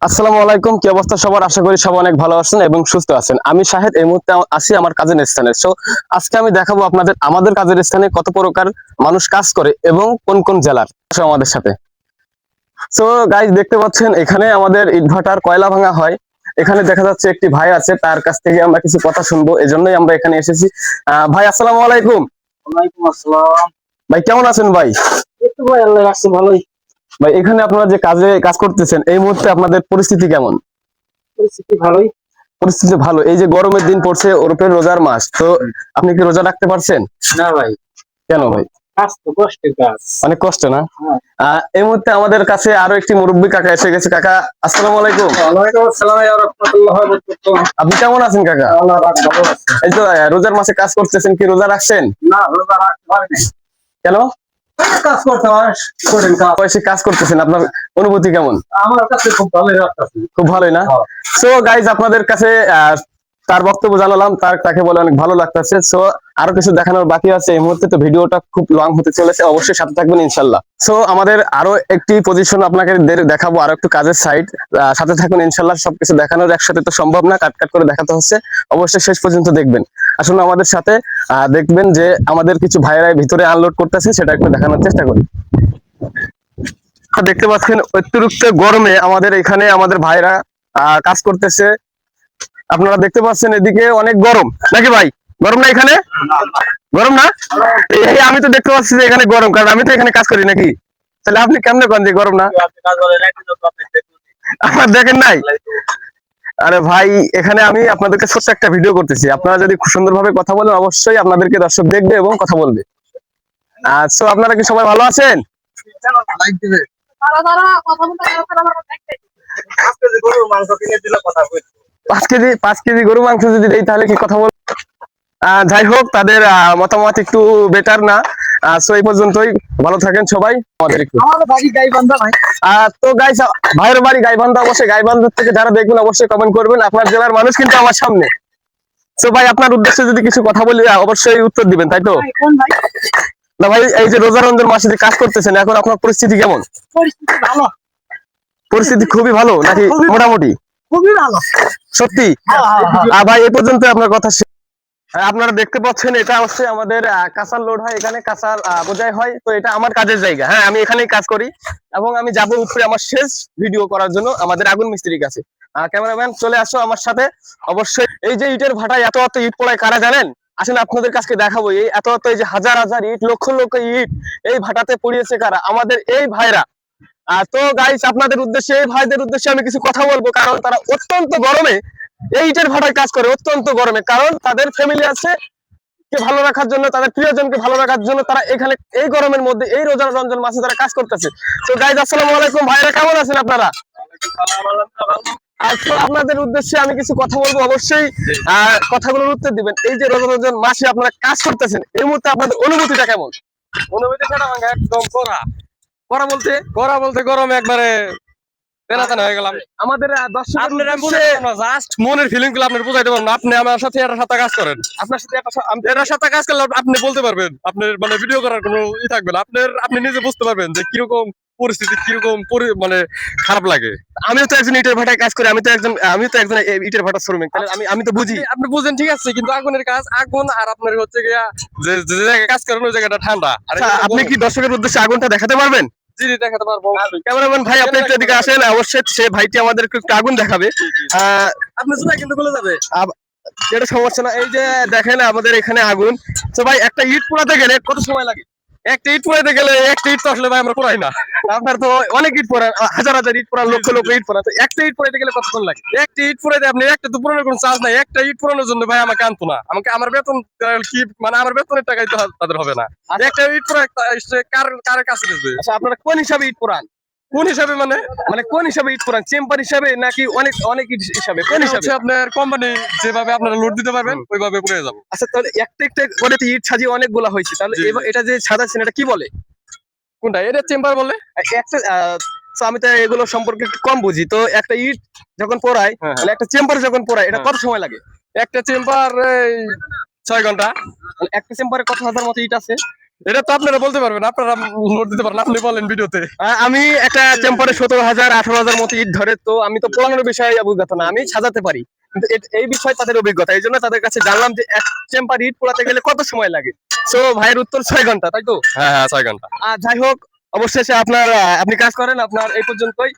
আসসালামু আলাইকুম, কি অবস্থা সবার? আশা করি সবাই অনেক ভালো আছেন এবং সুস্থ আছেন। আমি শাহেদ, এই মুহূর্তে আছি আমার কাজের স্থানে। সো আজকে আমি দেখাবো আপনাদের আমাদের কাজের স্থানে কত প্রকার মানুষ কাজ করে এবং কোন কোন জেলার। আসো আমাদের সাথে। সো গাইজ, দেখতে পাচ্ছেন এখানে আমাদের ইটভাটার কয়লা ভাঙা হয়। এখানে দেখা যাচ্ছে একটি ভাই আছে, তার কাছ থেকে আমরা কিছু কথা শুনবো, এজন্যই আমরা এখানে এসেছি। ভাই আসসালামু আলাইকুম। ওয়ালাইকুম আসসালাম। ভাই কেমন আছেন ভাই? একটু ভাই আল্লাহ রাখছে ভালোই। ভাই এখানে আপনারা যে কাজ করতেছেন, এই মুহূর্তে আপনাদের পরিস্থিতি কেমন? পরিস্থিতি ভালোই। পরিস্থিতি ভালো। এই যে গরমের দিন পড়ছে, ওরফে রোজার মাস, তো আপনি কি রোজা রাখতে পারছেন? না ভাই, কেন ভাই? কাজ তো কষ্টের কাজ। অনেক কষ্ট না? হ্যাঁ। এই মুহূর্তে আমাদের কাছে আরো একটি মুরব্বী কাকা এসে গেছে। কাকা আসসালামু আলাইকুম। ওয়ালাইকুম আসসালাম ওয়া রাহমাতুল্লাহি ওয়া বারাকাতুহু। আপনি কেমন আছেন কাকা? আল্লাহ রাখ ভালো আছে। এই তো রোজার মাসে কাজ করতেছেন, কি রোজা রাখছেন? না রোজা রাখতে পারি নাই। কেন? কাজ করতে হয়, কঠিন কাজ। বয়সে কাজ করতেছেন, আপনার অনুভূতি কেমন? আমার কাছে খুব ভালোই লাগতেছে। খুব ভালোই না? হ্যাঁ। সো গাইজ, আপনাদের কাছে তার বক্তব্য জানালাম, তাকে বলে অনেক ভালো লাগতেছে। সো আরো কিছু দেখানোর বাকি আছে এই মুহূর্তে, তো ভিডিওটা খুব লং হতে চলেছে, অবশ্যই সাথে থাকবেন ইনশাল্লাহ। সো আমাদের আরো একটি পজিশন আপনাকে দেখাবো, আরো একটু কাজের সাইড, সাথে থাকুন ইনশাল্লাহ। সবকিছু দেখানোর একসাথে তো সম্ভব না, কাট কাট করে দেখাতে হচ্ছে, অবশ্যই শেষ পর্যন্ত দেখবেন। আসলে আমাদের সাথে দেখবেন যে আমাদের কিছু ভাইয়েরাই ভিতরে আনলোড করতেছে, সেটা একটু দেখানোর চেষ্টা করি। দেখতে পাচ্ছেন অতিরিক্ত গরমে আমাদের এখানে আমাদের ভাইরা কাজ করতেছে। আপনারা দেখতে পাচ্ছেন এদিকে অনেক গরম, নাকি ভাই? গরম না এখানে? গরম না? এই আমি তো দেখতে পাচ্ছি যে এখানে গরম, কারণ আমি তো এখানে কাজ করি, নাকি? তাহলে আপনি কেমনে করেন যে গরম না? আপনার দেখেন নাই? আরে ভাই, এখানে আমি আপনাদেরকে ছোট্ট একটা ভিডিও করতেছি, আপনারা যদি খুব সুন্দরভাবে কথা বলেন, অবশ্যই আপনাদেরকে দর্শক দেখবে এবং কথা বলবে। সো আপনারা কি সবাই ভালো আছেন? লাইক দিবে। কথা বলতে আজকে যে গরুর মাংস কিনে দিলে কথা কই। 5 কেজি গরু মাংস যদি দেই তাহলে কি কথা বল? যাই হোক, তাদের মতামত একটু বেটার না। সো এই পর্যন্তই, ভালো থাকেন সবাই। আমাদের একটু আমার বাড়ি গাইবান্ধা ভাই। তো গাইস, ভাইয়ের বাড়ি গাইবান্ধা, অবশ্যই গাইবান্ধা থেকে যারা দেখবেন অবশ্যই কমেন্ট করবেন। আপনার জেলার মানুষ কিন্তু আমার সামনে। তো ভাই, আপনার উদ্দেশ্যে যদি কিছু কথা বলি, অবশ্যই উত্তর দিবেন, তাই তো? কোন ভাই? না ভাই, এই যে রোজা রমজান মাসে যে কাজ করতেছেন, এখন আপনার পরিস্থিতি কেমন? পরিস্থিতি ভালো। পরিস্থিতি খুবই ভালো নাকি মোটামুটি? খুবই ভালো। সত্যি? ভাই এই পর্যন্ত আপনার কথা শেষ। আপনারা দেখতে পাচ্ছেন এটা হচ্ছে আমাদের কাঁচার লোড হয়, এখানে কাঁচার বোঝাই হয়। তো এটা আমার কাজের জায়গা, হ্যাঁ, আমি এখানেই কাজ করি এবং আমি যাবো উপরে আমার শেষ ভিডিও করার জন্য আমাদের আগুন মিস্ত্রির কাছে। ক্যামেরাম্যান চলে আসো আমার সাথে। অবশ্যই এই যে ইটের ভাটায় এত এত ইট পড়ায়, কারা জানেন? আসলে আপনাদের কাছে দেখাবো, এই এত এত এই যে হাজার হাজার ইট, লক্ষ লক্ষ ইট এই ভাটাতে পড়িয়েছে কারা? আমাদের এই ভাইরা। তো গাইস, আপনাদের উদ্দেশ্যে, এই ভাইদের উদ্দেশ্যে আমি কিছু কথা বলবো, কারণ তারা অত্যন্ত গরমে এই ইটের ভাটায় কাজ করে, অত্যন্ত গরমে, কারণ তাদের ফ্যামিলি আছে কে ভালো রাখার জন্য, তাদের প্রিয়জনকে ভালো রাখার জন্য তারা এখানে এই গরমের মধ্যে এই রোজা রমজান মাসে তারা কাজ করতেছে। তো গাইস, আসসালামু আলাইকুম। ভাইরা কেমন আছেন আপনারা? আজকে আপনাদের উদ্দেশ্যে আমি কিছু কথা বলবো, অবশ্যই কথাগুলোর উত্তর দিবেন। এই যে রোজা রমজান মাসে আপনারা কাজ করতেছেন, এই মুহূর্তে আপনাদের অনুভূতিটা কেমন? অনুভূতি সেটা ভাঙা একদম করা। করা বলতে গরমে একবারে পেনাতেন হয়ে গেলাম। আমাদের দর্শকের আপনার উদ্দেশ্যে জাস্ট মনের ফিলিং গুলো আপনি বুঝাইতে পারবেন না। আপনি আমার সাথে এটার সাথে কাজ করেন। আপনার সাথে এটার সাথে কাজ করলে আপনি বলতে পারবেন। আপনার মানে ভিডিও করার কোনো থাকবে না। আপনি নিজে বুঝতে পারবেন যে কিরকম পরিস্থিতি, কিরকম মানে খারাপ লাগে। আমিও তো একজন ইটের ভাটায় কাজ করি, আমি তো একজন ইটের ভাটা শ্রমিক, তাহলে আমি তো বুঝি। আপনি বুঝেন ঠিক আছে, কিন্তু আগুনের কাজ আগুন, আর আপনার হচ্ছে গিয়া যে জায়গায় কাজ করেন ওই জায়গাটা ঠান্ডা। আর আচ্ছা, আপনি কি দর্শকের উদ্দেশ্যে আগুনটা দেখাতে পারবেন? জি দেখাতে পারবো। ক্যামেরাম্যান ভাই, আপনি একটু এদিকে আসেন, অবশ্যই সে ভাইটি আমাদের একটু আগুন দেখাবে। আপনি শুনে কিন্তু বলে যাবে। যেটা সমস্যা না, এই যে দেখেন আমাদের এখানে আগুন। তো ভাই, একটা ইট পোড়াতে গেলে কত সময় লাগে? একটা ইট পোড়াইতে গেলে একটা ইট তো আসলে ভাই আমরা পোড়াই না। আপনার তো অনেক ইট পোড়ান, হাজার হাজার ইট পোড়ান, লক্ষ লক্ষ ইট পোড়ান, তো একটা ইট পোড়াইতে গেলে কতক্ষণ লাগে? একটা ইট পোড়াইতে আপনি একটা তো পুরানোর কোনো চার্জ নাই। একটা ইট পোড়ানোর জন্য ভাই আমাকে আনতো না। আমার বেতন কি মানে আমার বেতনের টাকাই তো তাদের হবে না। একটা ইট পোড়া কার কাছে দেবে? আচ্ছা, আপনারা কোন হিসাবে ইট পোড়ান? কোন হিসাবে মানে? মানে কোন হিসাবে ইট পোড়ান? চেম্বার হিসাবে নাকি অনেক অনেক ইট হিসাবে? কোন এটা হিসাবে? হচ্ছে আপনার কোম্পানি যেভাবে আপনারা লোড দিতে পারবেন ওইভাবে পুড়ে যাবো। আচ্ছা, তাহলে একটা একটা করে তো ইট সাজিয়ে অনেকগুলা হয়েছে, তাহলে জি, জি। এটা যে সাজাচ্ছেন এটা কি বলে? কোনটা? এটা চেম্বার বলে। একটা তো আমি তো এগুলো সম্পর্কে একটু কম বুঝি, তো একটা ইট যখন পোড়ায়, হ্যাঁ, মানে একটা চেম্বার যখন পোড়ায়, এটা হ্যাঁ। কত সময় লাগে? একটা চেম্বার এই 6 ঘন্টা। মানে একটা চেম্বারে কত হাজার মতো ইট আছে? এটা তো আপনারা বলতে পারবেন, আপনারা নোট দিতে পারেন, আপনি বলেন ভিডিওতে। আমি একটা চেম্বারে 17,000 18,000 মতো ইট ধরে, তো আমি তো পোড়ানোর বিষয়ে অভিজ্ঞতা না, আমি সাজাতে পারি, কিন্তু এই বিষয়ে তাদের অভিজ্ঞতা, এই জন্য তাদের কাছে জানলাম যে এক চেম্বার ইট পোড়াতে গেলে কত সময় লাগে। তো ভাইয়ের উত্তর 6 ঘন্টা, তাই তো? হ্যাঁ হ্যাঁ, 6 ঘন্টা। যাই হোক, অবশেষে আপনি কাজ করেন, আপনার এই পর্যন্তই।